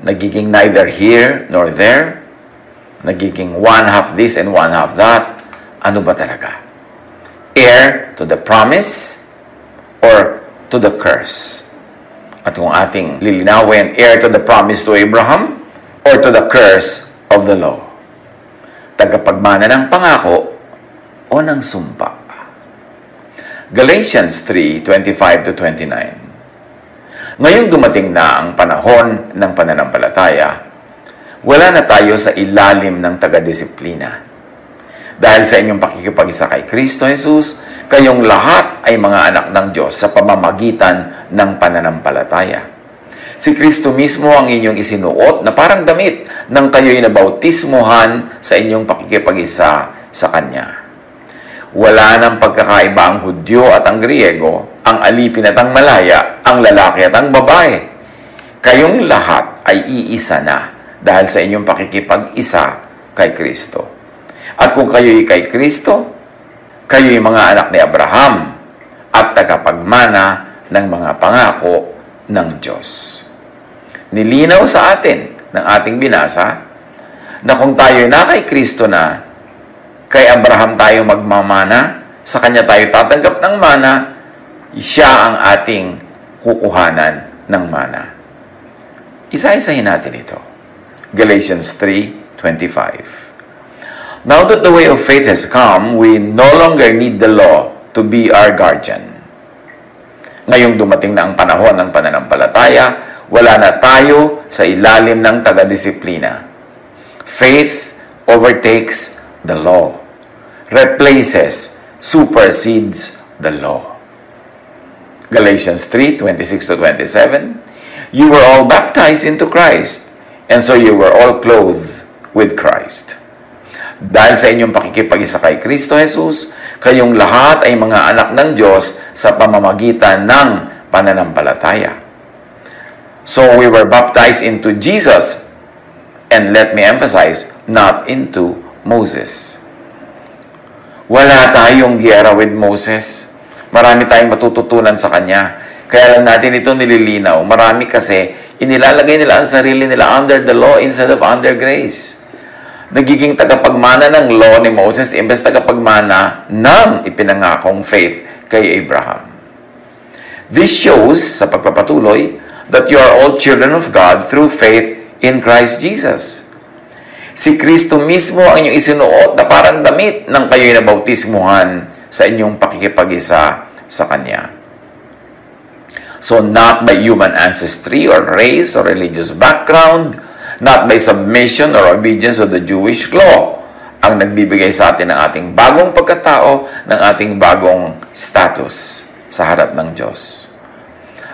nagiging neither here nor there, nagiging one half this and one half that. Ano ba talaga? Heir to the promise or to the curse? At kung ating lilinawin, heir to the promise to Abraham or to the curse of the law? Tagapagmana ng pangako o ng sumpa? Galatians 3:25-29. Ngayong dumating na ang panahon ng pananampalataya, wala na tayo sa ilalim ng taga-disiplina. Dahil sa inyong pakikipag-isa kay Kristo Jesus, kayong lahat ay mga anak ng Diyos sa pamamagitan ng pananampalataya. Si Kristo mismo ang inyong isinuot na parang damit nang kayo'y nabautismuhan sa inyong pakikipag-isa sa Kanya. Wala nang pagkakaiba ang Hudyo at ang Griego, ang alipin at ang malaya, ang lalaki at ang babae. Kayong lahat ay iisa na dahil sa inyong pakikipag-isa kay Kristo. At kung kayo'y kay Kristo, kayo'y mga anak ni Abraham at tagapagmana ng mga pangako ng Diyos. Nilinaw sa atin ng ating binasa na kung tayo'y na kay Kristo na, kay Abraham tayo magmamana, sa Kanya tayo tatanggap ng mana, siya ang ating kukuhanan ng mana. Isa-isahin natin ito. Galatians 3:25. Now that the way of faith has come, we no longer need the law to be our guardian. Ngayong dumating na ang panahon ng pananampalataya, wala na tayo sa ilalim ng taga-disiplina. Faith overtakes the law, replaces, supersedes the law. Galatians 3:26-27. You were all baptized into Christ, and so you were all clothed with Christ. Dahil sa inyong pakikipag-isa kay Kristo Jesus, kayong lahat ay mga anak ng Diyos sa pamamagitan ng pananampalataya. So we were baptized into Jesus, and let me emphasize, not into Moses. Wala tayong giyera with Moses. Marami tayong matututunan sa kanya. Kaya lang natin ito nililinaw. Marami kasi inilalagay nila ang sarili nila under the law instead of under grace. Nagiging tagapagmana ng law ni Moses imbes tagapagmana ng ipinangakong faith kay Abraham. This shows, sa pagpapatuloy, that you are all children of God through faith in Christ Jesus. Si Kristo mismo ang inyong isinuot na parang damit nang kayo'y nabautismuhan sa inyong pakikipag-isa sa Kanya. So not by human ancestry or race or religious background, not by submission or obedience of the Jewish law, ang nagbibigay sa atin ng ating bagong pagkatao, ng ating bagong status sa harap ng Diyos.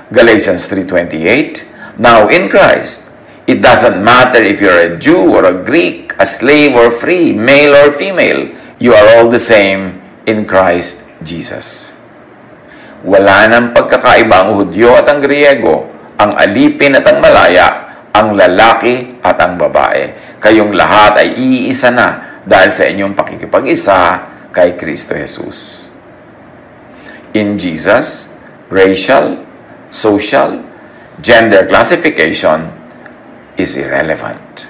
Galatians 3:28, now in Christ, it doesn't matter if you're a Jew or a Greek, a slave or free, male or female, you are all the same in Christ Jesus. Wala nang pagkakaiba ang Hudyo at ang Griego, ang alipin at ang malaya, ang lalaki at ang babae. Kayong lahat ay iisa na dahil sa inyong pakikipag-isa kay Kristo Jesus. In Jesus, racial, social, gender classification is irrelevant.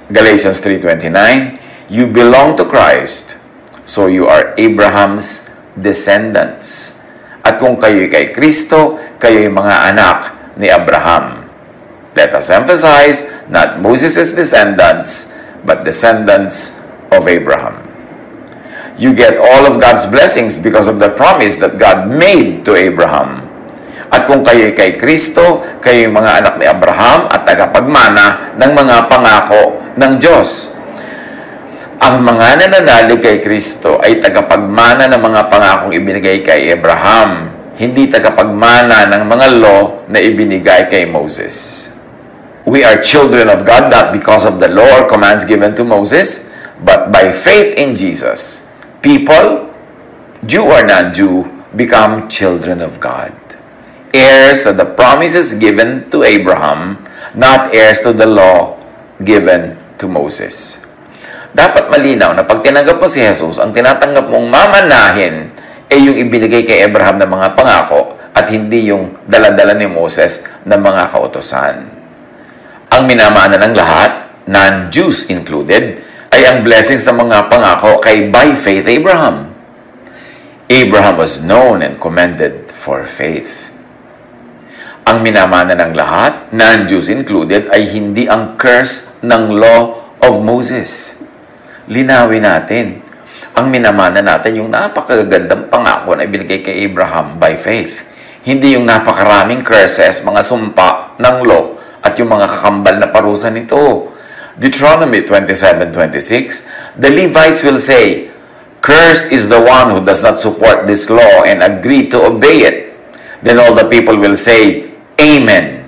Galatians 3:29, you belong to Christ, so you are Abraham's descendants. At kung kayo'y kay Kristo, kayo'y mga anak ni Abraham. Let us emphasize, not Moses' descendants, but descendants of Abraham. You get all of God's blessings because of the promise that God made to Abraham. At kung kayo'y kay Kristo, kayo'y mga anak ni Abraham at tagapagmana ng mga pangako ng Diyos. Ang mga nananalig kay Kristo ay tagapagmana ng mga pangakong ibinigay kay Abraham, hindi tagapagmana ng mga law na ibinigay kay Moses. We are children of God not because of the law or commands given to Moses, but by faith in Jesus. People, Jew or non-Jew, become children of God. Heirs of the promises given to Abraham, not heirs to the law given to Moses. Dapat malinaw na pag tinanggap mo si Jesus, ang tinatanggap mong mamanahin ay yung ibinigay kay Abraham ng mga pangako at hindi yung dala-dala ni Moses ng mga kautusan. Ang minamana ng lahat, non-Jews included, ay ang blessings ng mga pangako kay by faith Abraham. Abraham was known and commended for faith. Ang minamana ng lahat, non-Jews included, ay hindi ang curse ng law of Moses. Linawin natin. Ang minamana natin yung napakagandang pangako na ibinigay kay Abraham by faith. Hindi yung napakaraming curses, mga sumpa ng law at yung mga kakambal na parusa nito. Deuteronomy 27:26, the Levites will say, "Cursed is the one who does not support this law and agree to obey it." Then all the people will say, Amen.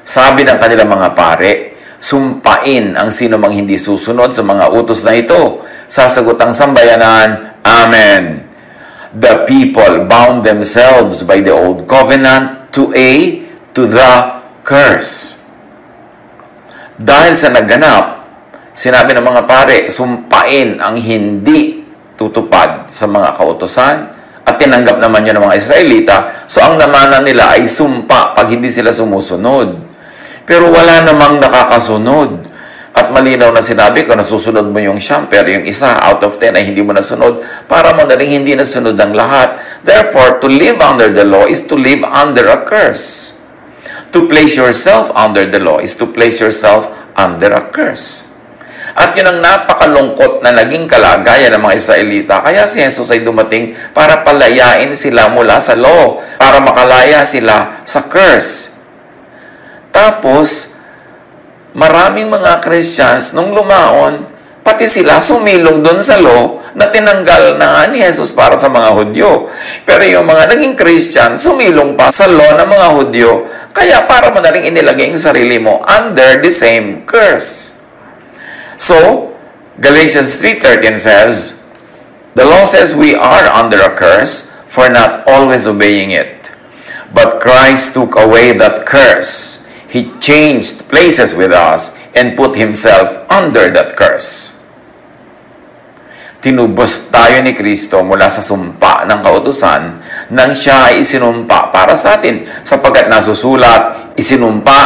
Sabi ng kanilang mga pare, sumpain ang sino mang hindi susunod sa mga utos na ito. Sasagot ang sambayanan, Amen. The people bound themselves by the old covenant to the curse. Dahil sa naganap, sinabi ng mga pare, sumpain ang hindi tutupad sa mga kautusan at tinanggap naman yun ng mga Israelita. So, ang namana nila ay sumpa pag hindi sila sumusunod. Pero wala namang nakakasunod. At malinaw na sinabi ko, nasusunod mo yung siyam, pero yung isa out of 10 ay hindi mo nasunod, para mo na rin hindi nasunod ang lahat. Therefore, to live under the law is to live under a curse. To place yourself under the law is to place yourself under a curse. At yun ang napakalungkot na naging kalagayan ng mga Israelita. Kaya si Jesus ay dumating para palayain sila mula sa law, para makalaya sila sa curse. Tapos, maraming mga Christians nung lumaon, pati sila sumilong doon sa law na tinanggal na ni Jesus para sa mga Hudyo. Pero yung mga naging Christian, sumilong pa sa law ng mga Hudyo. Kaya para mo na rin inilagay ang sarili mo under the same curse. So, Galatians 3:13 says, the law says we are under a curse for not always obeying it. But Christ took away that curse. He changed places with us and put Himself under that curse. Tinubos tayo ni Kristo mula sa sumpa ng kautusan nang Siya ay isinumpa para sa atin, sapagkat nasusulat, isinumpa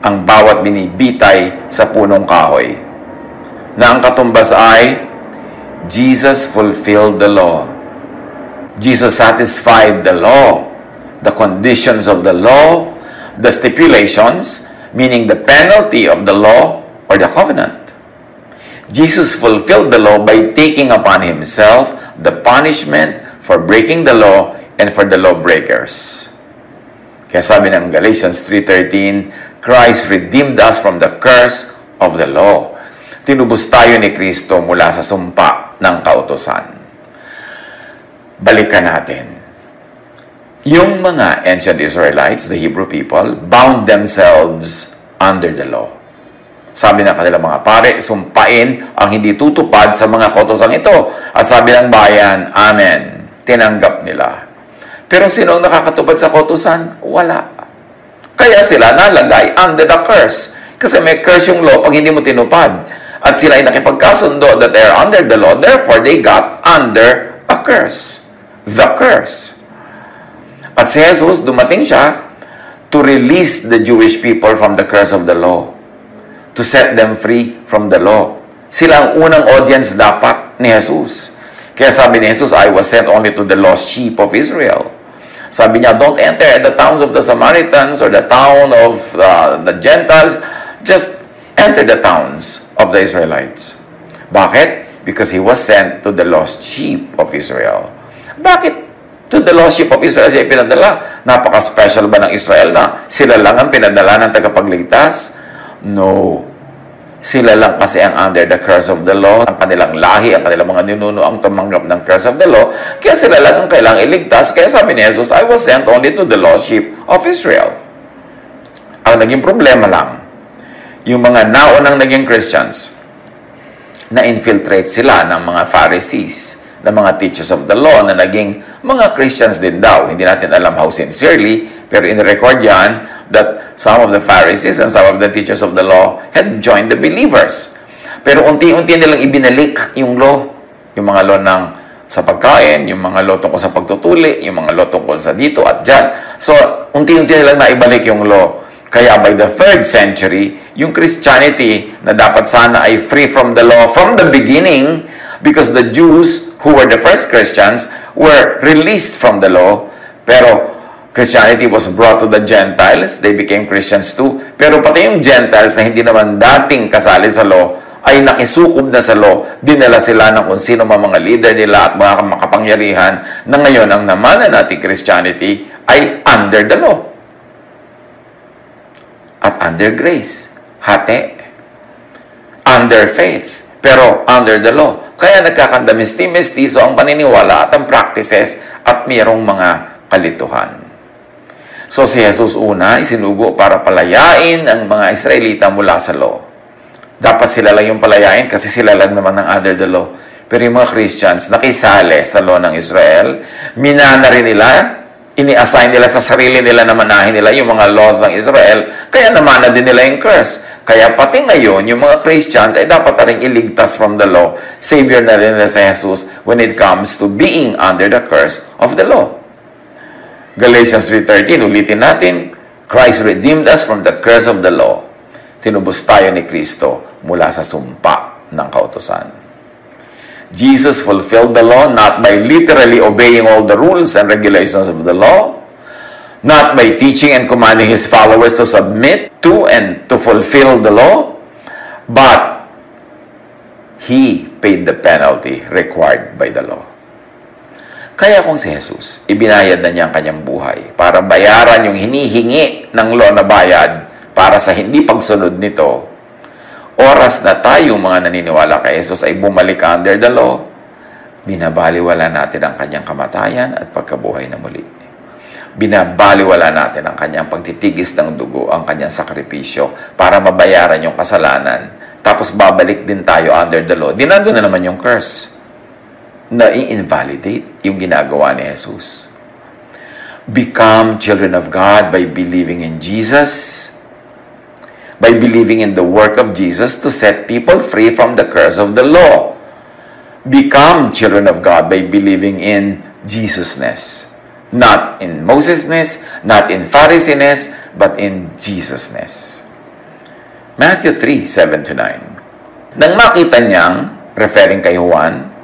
ang bawat binibitay sa punong kahoy. Na ang katumbas ay, Jesus fulfilled the law. Jesus satisfied the law, the conditions of the law, the stipulations, meaning the penalty of the law or the covenant. Jesus fulfilled the law by taking upon Himself the punishment for breaking the law and for the lawbreakers. Kaya sabi ng Galatians 3:13, Christ redeemed us from the curse of the law. Tinubos tayo ni Kristo mula sa sumpa ng kautusan. Balikan natin. Yung mga ancient Israelites, the Hebrew people, bound themselves under the law. Sabi ng kanilang mga pare, sumpain ang hindi tutupad sa mga kautusan ito. At sabi ng bayan, Amen. Tinanggap nila. Pero sino ang nakakatupad sa kautusan? Wala. Kaya sila nalagay under the curse. Kasi may curse yung law pag hindi mo tinupad. At sila ay nakipagkasundo that they are under the law. Therefore, they got under a curse. The curse. At si Jesus, dumating siya to release the Jewish people from the curse of the law. To set them free from the law. Sila ang unang audience dapat ni Jesus. Kaya sabi ni Jesus, I was sent only to the lost sheep of Israel. Sabi niya, don't enter the towns of the Samaritans or the town of the Gentiles. Just enter the towns of the Israelites. Bakit? Because He was sent to the lost sheep of Israel. Bakit to the lost sheep of Israel siya pinadala? Napaka-special ba ng Israel na sila lang ang pinadala ng tagapagligtas? No. Sila lang kasi ang under the curse of the law. Ang kanilang lahi, ang kanilang mga ninuno ang tumanggap ng curse of the law. Kaya sila lang ang kailangang iligtas. Kaya sabi ni Jesus, I was sent only to the lost sheep of Israel. Ang naging problema lang, yung mga naunang naging Christians, na-infiltrate sila ng mga Pharisees, ng mga teachers of the law, na naging mga Christians din daw. Hindi natin alam how sincerely, pero in-record yan that some of the Pharisees and some of the teachers of the law had joined the believers. Pero unti-unti nilang ibinalik yung law, yung mga law ng sa pagkain, yung mga law tungkol sa pagtutuli, yung mga law tungkol sa dito at dyan. So, unti-unti nilang naibalik yung law. Kaya by the 3rd century, yung Christianity na dapat sana ay free from the law from the beginning, because the Jews, who were the first Christians, were released from the law. Pero Christianity was brought to the Gentiles. They became Christians too. Pero pati yung Gentiles na hindi naman dating kasali sa law, ay nakisukob na sa law. Dinala sila ng kung sino mga leader nila at mga makapangyarihan na ngayon ang namana nating Christianity ay under the law. At under grace. Hati. Under faith. Pero under the law. Kaya nagkakandamisti-mestizo ang paniniwala at ang practices at mayroong mga kalituhan. So si Jesus una isinugo para palayain ang mga Israelita mula sa law. Dapat sila lang yung palayain kasi sila lang naman ang under the law. Pero yung mga Christians nakisali sa law ng Israel, minana rin nila, ini-assign nila sa sarili nila na manahin nila yung mga laws ng Israel, kaya namana din nila yung curse. Kaya pati ngayon, yung mga Christians ay dapat na rin iligtas from the law. Savior na rin nila sa Jesus when it comes to being under the curse of the law. Galatians 3:13, ulitin natin, Christ redeemed us from the curse of the law. Tinubos tayo ni Kristo mula sa sumpa ng kautusan. Jesus fulfilled the law not by literally obeying all the rules and regulations of the law, not by teaching and commanding His followers to submit to and to fulfill the law, but He paid the penalty required by the law. Kaya kung si Jesus, ibinayad na niya ang kanyang buhay para bayaran yung hinihingi ng law na bayad para sa hindi pagsunod nito, oras na tayong mga naniniwala kay Jesus ay bumalik under the law, binabaliwala natin ang kanyang kamatayan at pagkabuhay na muli. Binabaliwala natin ang kanyang pagtitigis ng dugo, ang kanyang sakripisyo para mabayaran yung kasalanan. Tapos babalik din tayo under the law. Dinando na naman yung curse. Na-invalidate yung ginagawa ni Jesus. Become children of God by believing in Jesus, by believing in the work of Jesus to set people free from the curse of the law. Become children of God by believing in Jesusness. Not in Mosesness, not in Phariseeness, but in Jesusness. Matthew 3:7-9. Nang makita niyang, referring kay Juan,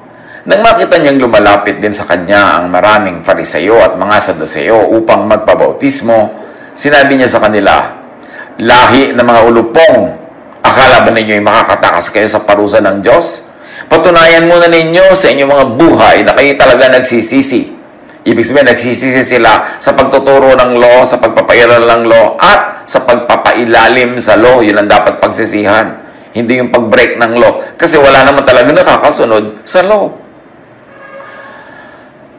nang makita niyang lumalapit din sa kanya ang maraming Fariseo at mga Saduseo upang magpabautismo, sinabi niya sa kanila, lahi ng mga ulupong, akala ba ninyo ay makakatakas kayo sa parusa ng Diyos? Patunayan muna ninyo sa inyong mga buhay na kayo talaga nagsisisi. Ibig sabihin, nagsisisi sila sa pagtuturo ng law, sa pagpapairal ng law, at sa pagpapailalim sa law. Yun ang dapat pagsisihan. Hindi yung pag-break ng law. Kasi wala naman talaga nakakasunod sa law.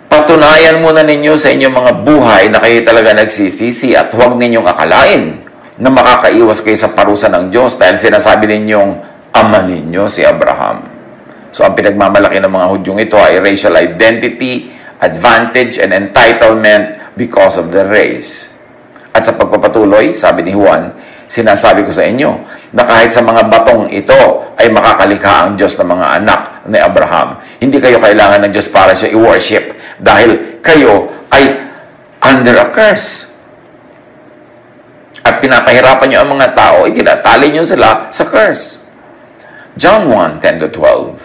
Patunayan muna ninyo sa inyong mga buhay na kayo talaga nagsisisi at huwag ninyong akalain na makakaiwas kayo sa parusa ng Diyos dahil sinasabi ninyong ama ninyo si Abraham. So, ang pinagmamalaki ng mga Hudyong ito ay racial identity, advantage, and entitlement because of the race. At sa pagpapatuloy, sabi ni Juan, sinasabi ko sa inyo na kahit sa mga batong ito ay makakalikha ang Diyos ng mga anak ni Abraham. Hindi kayo kailangan ng Diyos para siya i-worship dahil kayo ay under a curse. At pinapahirapan niyo ang mga tao, itinatali niyo sila sa curse. John 1:10-12.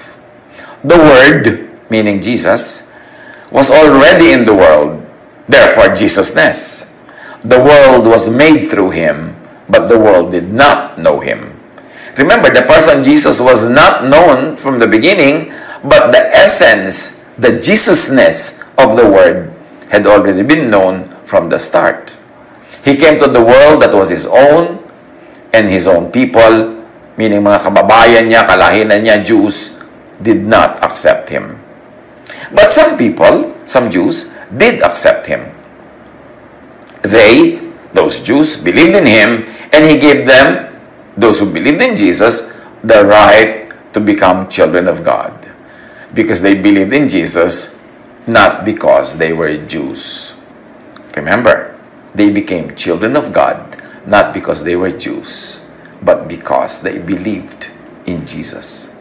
The Word, meaning Jesus, was already in the world, therefore Jesusness. The world was made through Him, but the world did not know Him. Remember, the person Jesus was not known from the beginning, but the essence, the Jesusness of the Word had already been known from the start. He came to the world that was His own, and His own people, meaning mga kababayan niya, kalahinan niya, Jews, did not accept Him. But some people, some Jews, did accept Him. They, those Jews, believed in Him, and He gave them, those who believed in Jesus, the right to become children of God. Because they believed in Jesus, not because they were Jews. Remember, they became children of God, not because they were Jews, but because they believed in Jesus.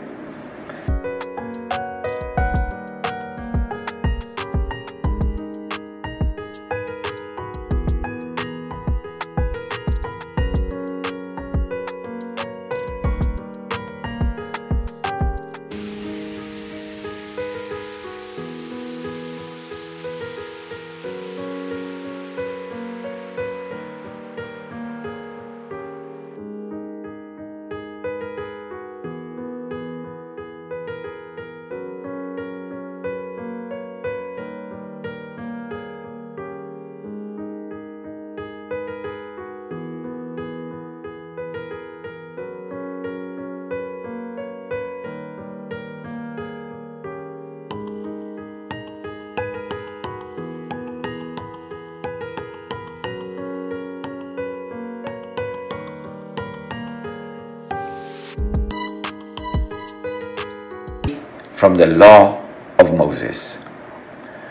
from the law of Moses.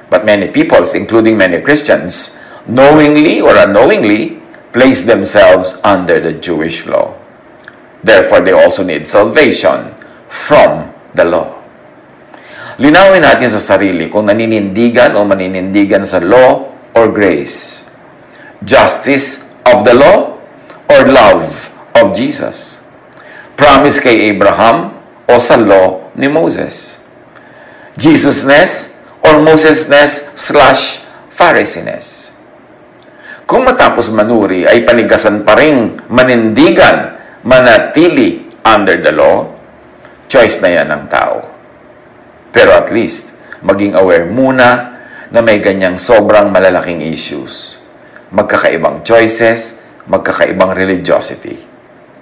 But many peoples, including many Christians, knowingly or unknowingly, place themselves under the Jewish law. Therefore, they also need salvation from the law. Linawin natin sa sarili kung naninindigan o maninindigan sa law or grace. Justice of the law or love of Jesus. Promise kay Abraham o sa law ni Moses. Jesusness or Mosesness / Phariseeness. Kung matapos manuri ay panigasan pa rin manindigan, manatili under the law, choice na yan ng tao. Pero at least, maging aware muna na may ganyang sobrang malalaking issues. Magkakaibang choices, magkakaibang religiosity.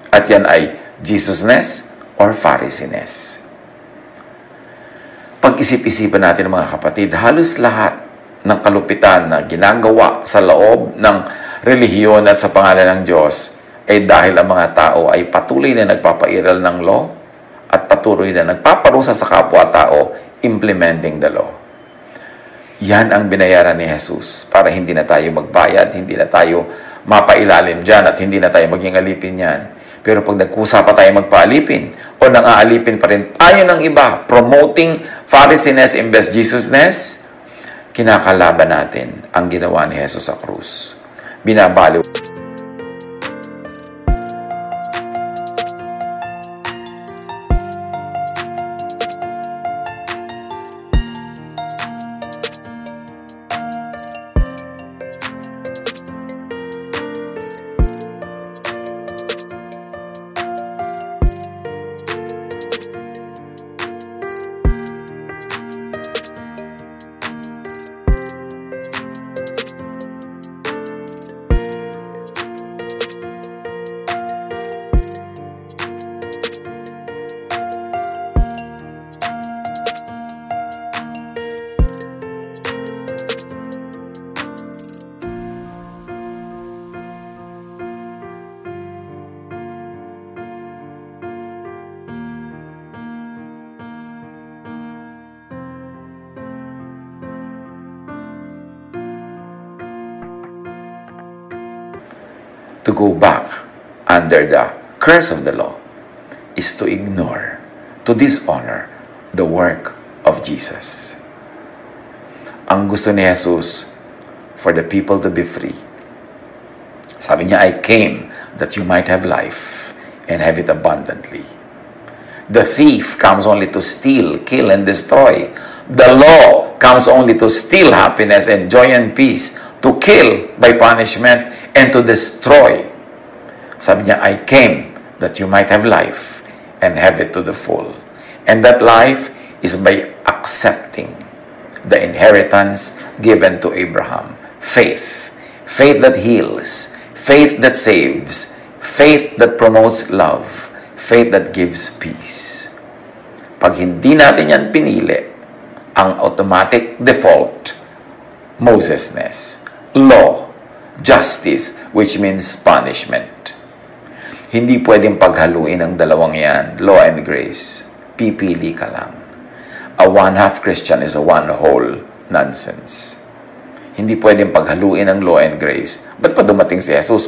At yan ay Jesusness or Phariseeness. Pag-isip-isipan natin mga kapatid, halos lahat ng kalupitan na ginagawa sa loob ng relihiyon at sa pangalan ng Diyos ay dahil ang mga tao ay patuloy na nagpapairal ng law at patuloy na nagpaparusa sa kapwa-tao implementing the law. Yan ang binayaran ni Jesus para hindi na tayo magbayad, hindi na tayo mapailalim dyan at hindi na tayo maging alipin yan. Pero pag nagkusa pa tayo magpaalipin o nang-aalipin pa rin tayo ng iba, promoting Phariseesness imbes Jesusness, kinakalaban natin ang ginawa ni Jesus sa krus. Binabaliw. To go back under the curse of the law is to ignore, to dishonor the work of Jesus. Ang gusto ni Jesus for the people to be free. Sabi niya, I came that you might have life and have it abundantly. The thief comes only to steal, kill, and destroy. The law comes only to steal happiness and joy and peace, to kill by punishment, and to destroy. Sabi niya, I came that you might have life and have it to the full. And that life is by accepting the inheritance given to Abraham. Faith. Faith that heals. Faith that saves. Faith that promotes love. Faith that gives peace. Pag hindi natin yan pinili, ang automatic default, Mosesness. Law. Justice, which means punishment. Hindi pwedeng paghaluin ang dalawang yan, law and grace. Pipili ka lang. A one-half Christian is a one-whole nonsense. Hindi pwedeng paghaluin ang law and grace. Ba't pa dumating si Jesus?